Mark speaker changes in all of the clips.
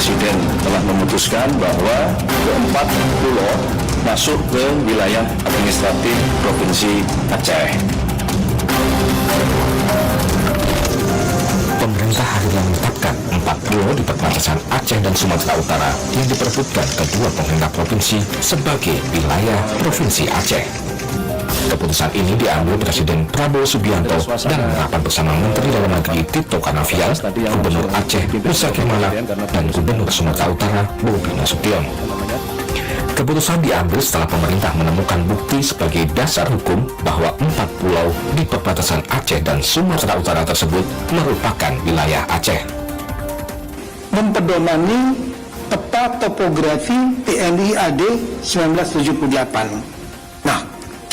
Speaker 1: Presiden telah memutuskan bahwa keempat pulau masuk ke wilayah administratif Provinsi Aceh.
Speaker 2: Pemerintah akhirnya menetapkan 4 pulau di perbatasan Aceh dan Sumatera Utara yang diperebutkan kedua pemerintah provinsi sebagai wilayah Provinsi Aceh. Keputusan ini diambil Presiden Prabowo Subianto dan rapat bersama Menteri Dalam Negeri Tito Karnavian, Gubernur Aceh Musa Kemalak, dan Gubernur Sumatera Utara Bobi Nasution. Keputusan diambil setelah pemerintah menemukan bukti sebagai dasar hukum bahwa 4 pulau di perbatasan Aceh dan Sumatera Utara tersebut merupakan wilayah Aceh.
Speaker 3: Mempedomani peta topografi TNI AD 1978. Nah,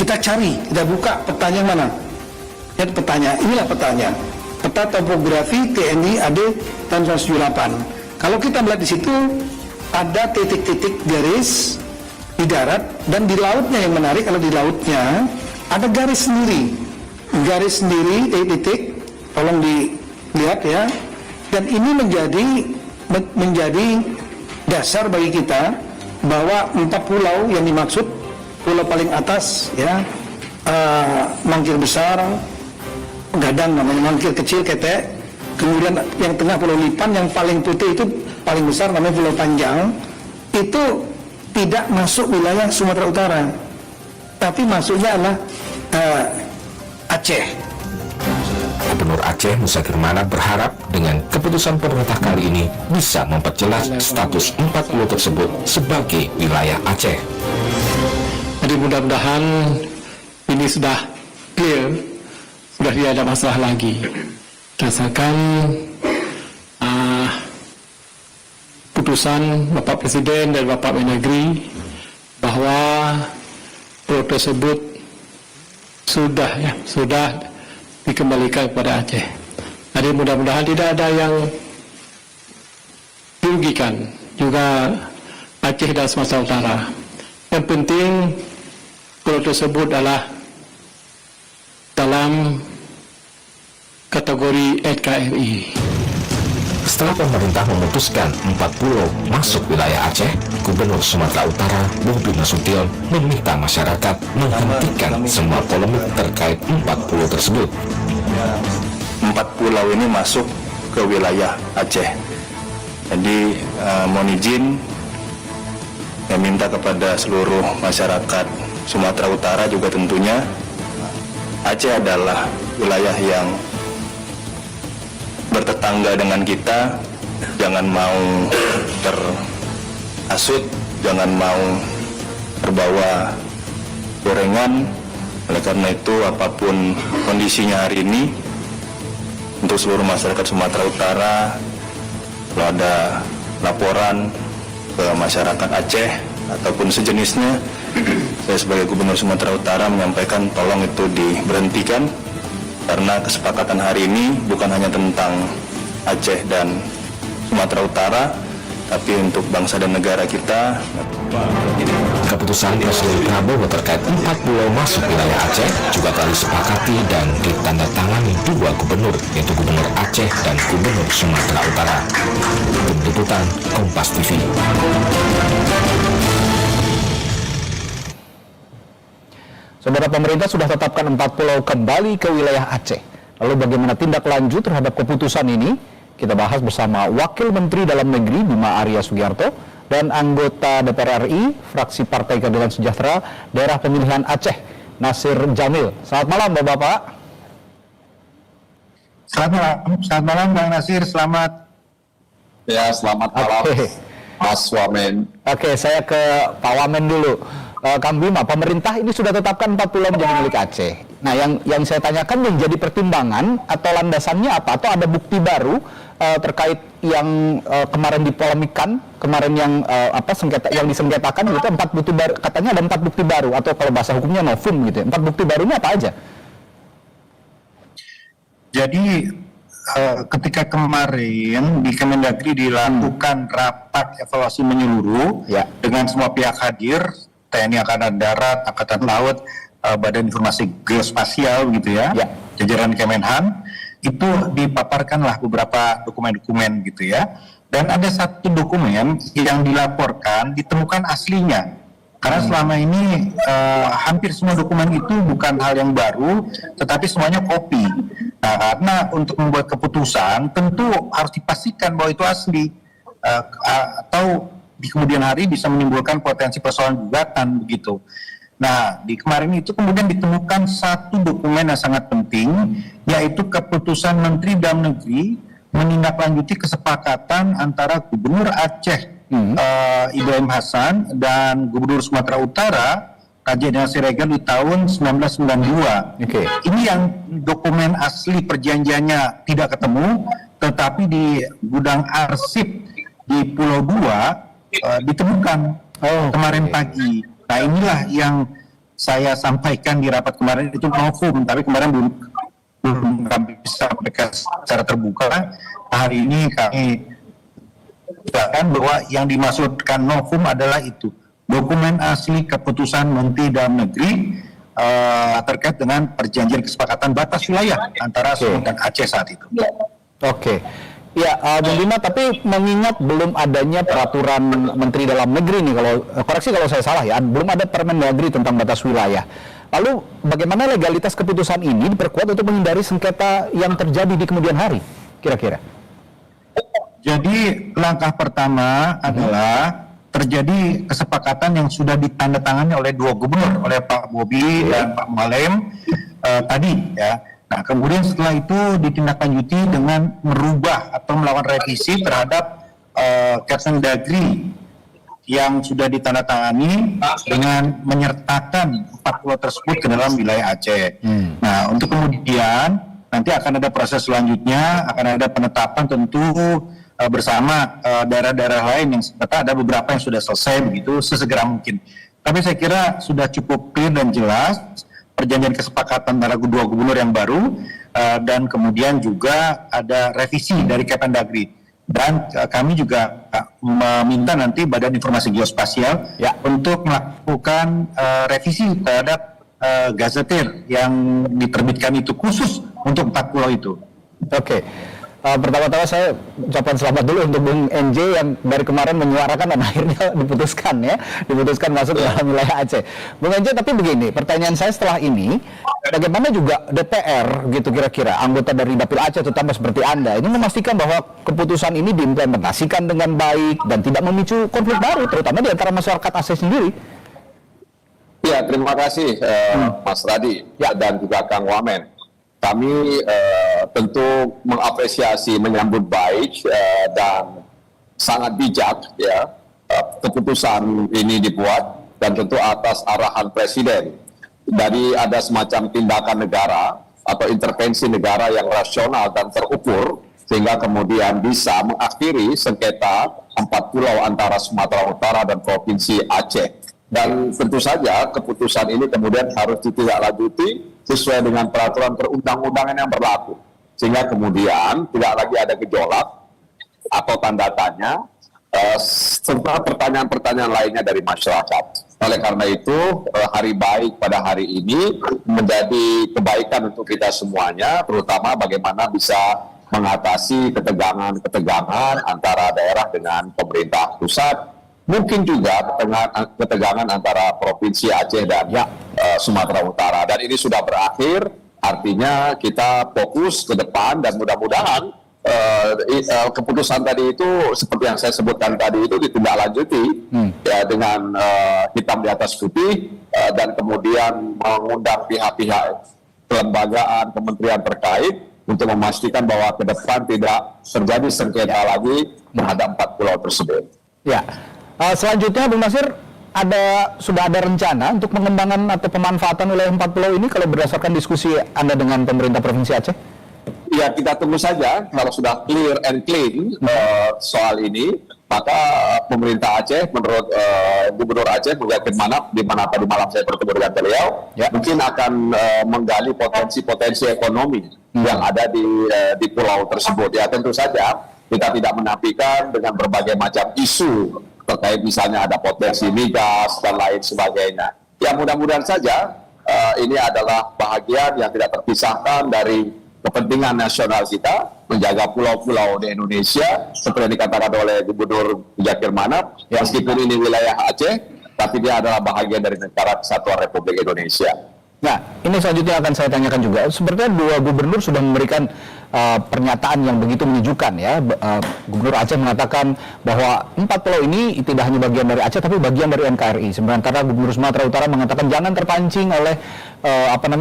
Speaker 3: kita cari, kita buka petanya mana? Lihat petanya, inilah petanya. Peta topografi TNI AD tahun 1978. Kalau kita melihat di situ ada titik-titik garis di darat dan di lautnya. Yang menarik kalau di lautnya ada garis sendiri titik, tolong dilihat ya. Dan ini menjadi dasar bagi kita bahwa 4 pulau yang dimaksud, pulau paling atas ya, Mangkir Besar, Gadang namanya, Mangkir Kecil Ketek, kemudian yang tengah Pulau Lipan, yang paling putih itu paling besar namanya Pulau Panjang, itu tidak masuk wilayah Sumatera Utara, tapi masuknya adalah Aceh.
Speaker 2: Gubernur Aceh Musa Kemalak berharap dengan keputusan pemerintah kali ini bisa memperjelas status 4 pulau tersebut sebagai wilayah Aceh.
Speaker 4: Jadi mudah-mudahan ini sudah clear, sudah tidak ada masalah lagi. Berdasarkan putusan Bapak Presiden dan Bapak Mendagri bahwa pulau tersebut sudah dikembalikan kepada Aceh. Jadi mudah-mudahan tidak ada yang dirugikan, juga Aceh dan Sumatera Utara. Yang penting pulau tersebut adalah dalam kategori NKRI.
Speaker 2: Setelah pemerintah memutuskan 4 pulau masuk wilayah Aceh, Gubernur Sumatera Utara Bobi Nasution meminta masyarakat menghentikan semua polemik terkait 4 pulau tersebut.
Speaker 1: 4 pulau ini masuk ke wilayah Aceh. Jadi mohon izin, saya minta kepada seluruh masyarakat Sumatera Utara juga tentunya, Aceh adalah wilayah yang bertetangga dengan kita. Jangan mau terhasut, jangan mau terbawa gorengan. Oleh karena itu, apapun kondisinya hari ini, untuk seluruh masyarakat Sumatera Utara, kalau ada laporan ke masyarakat Aceh ataupun sejenisnya, saya sebagai Gubernur Sumatera Utara menyampaikan tolong itu diberhentikan, karena kesepakatan hari ini bukan hanya tentang Aceh dan Sumatera Utara, tapi untuk bangsa dan negara kita.
Speaker 2: Keputusan Presiden Prabowo terkait 4 pulau masuk wilayah Aceh juga telah disepakati dan ditandatangani 2 gubernur, yaitu Gubernur Aceh dan Gubernur Sumatera Utara. Tim Liputan Kompas TV.
Speaker 5: Saudara, pemerintah sudah tetapkan 4 pulau kembali ke wilayah Aceh. Lalu bagaimana tindak lanjut terhadap keputusan ini? Kita bahas bersama Wakil Menteri Dalam Negeri Bima Arya Sugiarto dan anggota DPR RI, fraksi Partai Keadilan Sejahtera, Daerah Pemilihan Aceh, Nasir Jamil. Selamat malam, Bapak-Bapak.
Speaker 6: Selamat malam Bang Nasir, selamat.
Speaker 7: Ya, selamat malam, Mas Wamen.
Speaker 5: Oke, saya ke Pak Wamen dulu. Kang Bima, pemerintah ini sudah tetapkan 4 pulau menjadi milik Aceh. Nah, yang saya tanyakan, menjadi pertimbangan atau landasannya apa? Atau ada bukti baru terkait yang kemarin dipolemikan, kemarin yang sengketa, yang disengketakan gitu, 4 bukti baru, katanya ada 4 bukti baru, atau kalau bahasa hukumnya novum gitu ya. 4 bukti barunya apa aja?
Speaker 6: Jadi ketika kemarin di Kemendagri dilakukan rapat evaluasi menyeluruh dengan semua pihak hadir, TNI Angkatan Darat, Angkatan Laut, Badan Informasi Geospasial gitu ya, jajaran Kemenhan, itu dipaparkanlah beberapa dokumen-dokumen gitu ya. Dan ada satu dokumen yang dilaporkan ditemukan aslinya. Karena selama ini hampir semua dokumen itu bukan hal yang baru, tetapi semuanya kopi. Nah, karena untuk membuat keputusan tentu harus dipastikan bahwa itu asli, atau di kemudian hari bisa menimbulkan potensi persoalan gugatan begitu. Nah, di kemarin itu kemudian ditemukan satu dokumen yang sangat penting, yaitu keputusan Menteri Dalam Negeri menindaklanjuti kesepakatan antara Gubernur Aceh Ibrahim Hasan dan Gubernur Sumatera Utara Raja Dina Siregar di tahun 1992. Ini yang dokumen asli perjanjiannya tidak ketemu, tetapi di gudang arsip di Pulau Dua ditemukan kemarin pagi. Nah, inilah yang saya sampaikan di rapat kemarin, itu novum, tapi kemarin belum kami sampaikan secara terbuka. Hari ini kami katakan bahwa yang dimaksudkan novum adalah itu, dokumen asli keputusan Menteri Dalam Negeri terkait dengan perjanjian kesepakatan batas wilayah antara Sumut dan Aceh saat itu.
Speaker 5: Oke. Ya, Bung Bima, tapi mengingat belum adanya peraturan Menteri Dalam Negeri nih, kalau koreksi kalau saya salah ya, belum ada Permendagri tentang batas wilayah. Lalu bagaimana legalitas keputusan ini diperkuat untuk menghindari sengketa yang terjadi di kemudian hari, kira-kira?
Speaker 6: Jadi langkah pertama adalah terjadi kesepakatan yang sudah ditandatangani oleh dua gubernur, oleh Pak Bobi dan Pak Mualem tadi ya. Nah, kemudian setelah itu ditindaklanjuti dengan merubah atau melakukan revisi terhadap Kepmendagri yang sudah ditandatangani dengan menyertakan 4 pulau tersebut ke dalam wilayah Aceh. Nah, untuk kemudian nanti akan ada proses selanjutnya, akan ada penetapan tentu bersama daerah-daerah lain yang ternyata ada beberapa yang sudah selesai begitu sesegera mungkin. Tapi saya kira sudah cukup clear dan jelas perjanjian kesepakatan antara dua gubernur yang baru, dan kemudian juga ada revisi dari Kepmendagri. Dan kami juga meminta nanti Badan Informasi Geospasial untuk melakukan revisi terhadap gazetir yang diterbitkan itu khusus untuk 4 pulau itu.
Speaker 5: Oke. Pertama-tama saya ucapkan selamat dulu untuk Bung NJ yang dari kemarin menyuarakan dan akhirnya diputuskan masuk ke dalam wilayah Aceh. Bung NJ, tapi begini, pertanyaan saya setelah ini, bagaimana juga DPR gitu kira-kira, anggota dari Dapil Aceh terutama seperti Anda, ini memastikan bahwa keputusan ini diimplementasikan dengan baik dan tidak memicu konflik baru, terutama di antara masyarakat Aceh sendiri?
Speaker 7: Ya, terima kasih Mas Radi dan juga Kang Wamen. Kami tentu mengapresiasi, menyambut baik dan sangat bijak ya keputusan ini dibuat, dan tentu atas arahan Presiden. Dari ada semacam tindakan negara atau intervensi negara yang rasional dan terukur, sehingga kemudian bisa mengakhiri sengketa 4 pulau antara Sumatera Utara dan Provinsi Aceh. Dan tentu saja keputusan ini kemudian harus ditindaklanjuti sesuai dengan peraturan perundang-undangan yang berlaku, sehingga kemudian tidak lagi ada gejolak atau tanda tanya serta pertanyaan-pertanyaan lainnya dari masyarakat. Oleh karena itu, hari baik pada hari ini menjadi kebaikan untuk kita semuanya, terutama bagaimana bisa mengatasi ketegangan-ketegangan antara daerah dengan pemerintah pusat, mungkin juga ketegangan antara Provinsi Aceh dan Sumatera Utara. Dan ini sudah berakhir, artinya kita fokus ke depan dan mudah-mudahan keputusan tadi itu seperti yang saya sebutkan tadi itu ditindaklanjuti ya dengan hitam di atas putih, dan kemudian mengundang pihak-pihak kelembagaan, kementerian terkait untuk memastikan bahwa ke depan tidak terjadi sengketa lagi terhadap 4 pulau tersebut.
Speaker 5: Ya. Selanjutnya, Bung Nasir, sudah ada rencana untuk pengembangan atau pemanfaatan wilayah 4 pulau ini kalau berdasarkan diskusi Anda dengan pemerintah Provinsi Aceh?
Speaker 7: Ya, kita tunggu saja. Kalau sudah clear and clean soal ini, maka pemerintah Aceh, menurut Gubernur Aceh, di mana tadi malam saya bertemu dengan beliau, mungkin akan menggali potensi-potensi ekonomi yang ada di pulau tersebut. Ya, tentu saja kita tidak menafikan dengan berbagai macam isu terkait misalnya ada potensi migas dan lain sebagainya. Ya, mudah-mudahan saja ini adalah bahagian yang tidak terpisahkan dari kepentingan nasional kita, menjaga pulau-pulau di Indonesia, seperti yang dikatakan oleh Gubernur Jakir Manap, meskipun ini wilayah Aceh, tapi dia adalah bahagian dari negara kesatuan Republik Indonesia.
Speaker 5: Nah, ini selanjutnya akan saya tanyakan juga. Sepertinya dua gubernur sudah memberikan pernyataan yang begitu menyejukkan ya. Gubernur Aceh mengatakan bahwa 4 pulau ini tidak hanya bagian dari Aceh tapi bagian dari NKRI. Sementara Gubernur Sumatera Utara mengatakan jangan terpancing oleh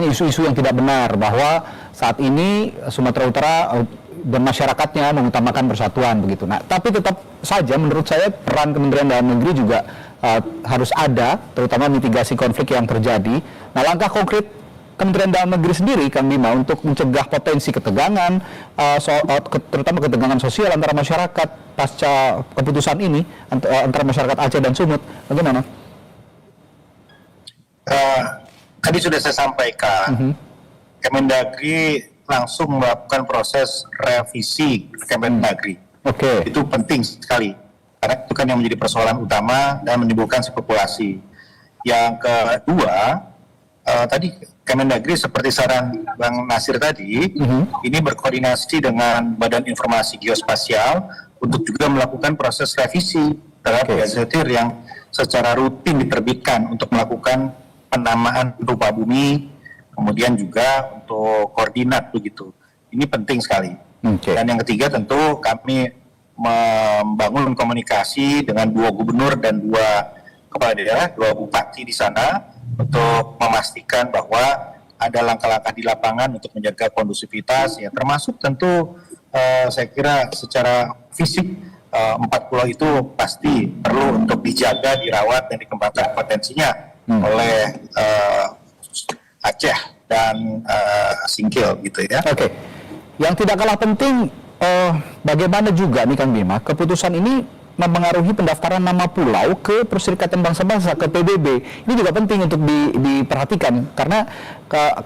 Speaker 5: isu-isu yang tidak benar, bahwa saat ini Sumatera Utara dan masyarakatnya mengutamakan persatuan begitu. Nah, tapi tetap saja menurut saya peran Kementerian Dalam Negeri juga harus ada, terutama mitigasi konflik yang terjadi. Nah, langkah konkret Kementerian Dalam Negeri sendiri, Kang Bima, untuk mencegah potensi ketegangan, terutama ketegangan sosial antara masyarakat pasca keputusan ini antara masyarakat Aceh dan Sumut, bagaimana?
Speaker 6: Tadi sudah saya sampaikan, Kemendagri langsung melakukan proses revisi Kemendagri. Itu penting sekali, karena itu kan yang menjadi persoalan utama dan menimbulkan spekulasi. Yang kedua, tadi Kemendagri seperti saran Bang Nasir tadi, ini berkoordinasi dengan Badan Informasi Geospasial untuk juga melakukan proses revisi terhadap gazettir yang secara rutin diterbitkan untuk melakukan penamaan rupa bumi, kemudian juga untuk koordinat begitu. Ini penting sekali. Dan yang ketiga tentu kami membangun komunikasi dengan 2 gubernur dan 2 kepala daerah, 2 bupati di sana untuk memastikan bahwa ada langkah-langkah di lapangan untuk menjaga kondusivitas, ya termasuk tentu saya kira secara fisik 4 pulau itu pasti perlu untuk dijaga, dirawat dan dikembangkan potensinya oleh Aceh dan Singkil gitu ya.
Speaker 5: Yang tidak kalah penting, bagaimana juga nih Kang Bima, keputusan ini mempengaruhi pendaftaran nama pulau ke Perserikatan Bangsa-Bangsa, ke PBB. Ini juga penting untuk diperhatikan, karena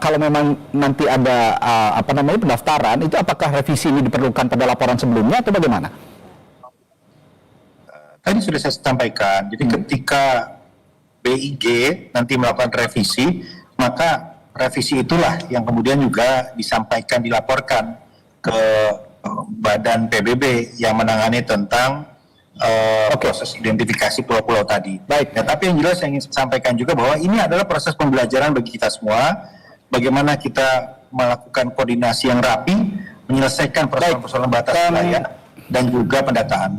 Speaker 5: kalau memang nanti ada pendaftaran, itu apakah revisi ini diperlukan pada laporan sebelumnya atau bagaimana?
Speaker 6: Tadi sudah saya sampaikan, jadi ketika BIG nanti melakukan revisi, maka revisi itulah yang kemudian juga disampaikan, dilaporkan ke Badan PBB yang menangani tentang proses identifikasi pulau-pulau tadi. Ya, tapi yang jelas yang ingin saya sampaikan juga bahwa ini adalah proses pembelajaran bagi kita semua, bagaimana kita melakukan koordinasi yang rapi, menyelesaikan persoalan-persoalan batas wilayah dan juga pendataan.